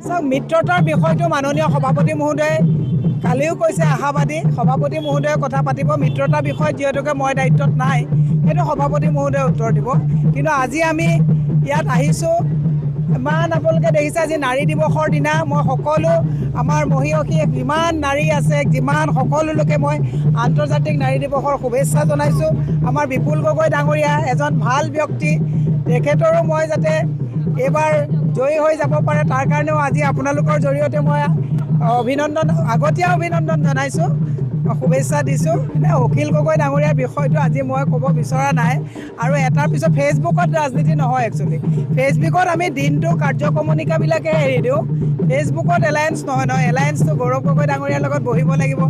চাওক মিত্ৰতাৰ বিষয়টো মাননীয় সভাপতি মহোদয়ে কালিও কৈছে আশাবাদী সভাপতি মহোদয়ে কথা পাতিব মিত্ৰতাৰ বিষয়ত যিহেতুকে মই দায়িত্বত নাই সেইটো সভাপতি মহোদয়ে উত্তৰ দিব কিন্তু আজি আমি ইয়াত আহিছোঁ ইমান আপোনালোকে দেখিছে আজি নাৰী দিৱসৰ দিনা মই সকলো আমাৰ মহিয়সী যিমান নাৰী আছে যিমান সকলো লোকে মই আন্তৰ্জাতিক নাৰী দিৱসৰ শুভেচ্ছা জনাইছোঁ আমাৰ বিপুল গগৈ ডাঙৰীয়া এজন ভাল ব্যক্তি তেখেতৰো মই যাতে এইবাৰ জয়ী হৈ যাব পাৰে তাৰ কাৰণেও আজি আপোনালোকৰ জৰিয়তে মই আগতীয়া অভিনন্দন জনাইছোঁ শুভেচ্ছা দিছোঁ অখিল গগৈ ডাঙৰীয়াৰ বিষয়টো আজি মই ক'ব বিচৰা নাই আৰু এটাৰ পিছত ফেচবুকত ৰাজনীতি নহয় একচুৱেলি ফেচবুকত আমি দিনটো কাৰ্যক্ৰমণিকাবিলাকে এৰি দিওঁ ফেচবুকত এলায়েন্স নহয় এলায়েন্সটো গৌৰৱ গগৈ ডাঙৰীয়াৰ লগত বহিব লাগিব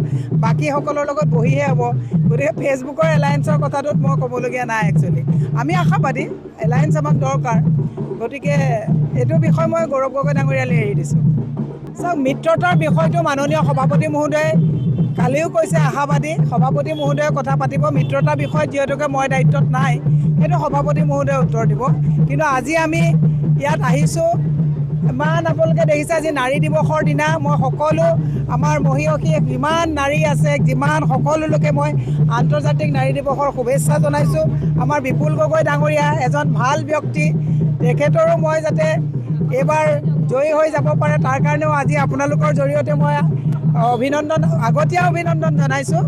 বাকীসকলৰ লগত বহিহে হ'ব গতিকে ফেচবুকৰ এলায়েন্সৰ কথাটোত মই ক'বলগীয়া নাই একচুৱেলি আমি আশাবাদী এলায়েন্স আমাক দৰকাৰ গতিকে এইটো বিষয় মই গৌৰৱ গগৈ ডাঙৰীয়ালৈ এৰি দিছোঁ চাওক মিত্ৰতাৰ বিষয়টো মাননীয় সভাপতি মহোদয়ে কালিও কৈছে আশাবাদী সভাপতি মহোদয়ে কথা পাতিব মিত্ৰতাৰ বিষয়ত যিহেতুকে মই দায়িত্বত নাই সেইটো সভাপতি মহোদয়ে উত্তৰ দিব কিন্তু আজি আমি ইয়াত আহিছোঁ ইমান আপোনালোকে দেখিছে আজি নাৰী দিৱসৰ দিনা মই সকলো আমাৰ মহিয়সী যিমান নাৰী আছে যিমান সকলো লোকে মই আন্তৰ্জাতিক নাৰী দিৱসৰ শুভেচ্ছা জনাইছোঁ আমাৰ বিপুল গগৈ ডাঙৰীয়া এজন ভাল ব্যক্তি তেখেতৰো মই যাতে এইবাৰ জয়ী হৈ যাব পাৰে তাৰ কাৰণেও আজি আপোনালোকৰ জৰিয়তে মই আগতীয়া অভিনন্দন জনাইছোঁ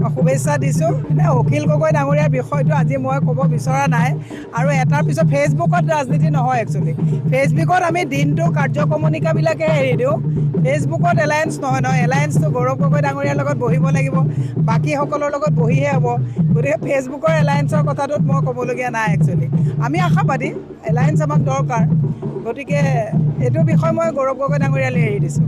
শুভেচ্ছা দিছোঁ অখিল গগৈ ডাঙৰীয়াৰ বিষয়টো আজি মই ক'ব বিচৰা নাই আৰু এটাৰ পিছত ফেচবুকত ৰাজনীতি নহয় একচুৱেলি ফেচবুকত আমি দিনটো কাৰ্যক্ৰমণিকাবিলাকে এৰি দিওঁ ফেচবুকত এলায়েন্স নহয় এলায়েন্সটো গৌৰৱ গগৈ ডাঙৰীয়াৰ লগত বহিব লাগিব বাকীসকলৰ লগত বহিহে হ'ব গতিকে ফেচবুকৰ এলায়েন্সৰ কথাটোত মই ক'বলগীয়া নাই একচুৱেলি আমি আশাবাদী এলায়েন্স আমাক দৰকাৰ গতিকে এইটো বিষয় মই গৌৰৱ গগৈ ডাঙৰীয়ালৈ এৰি দিছোঁ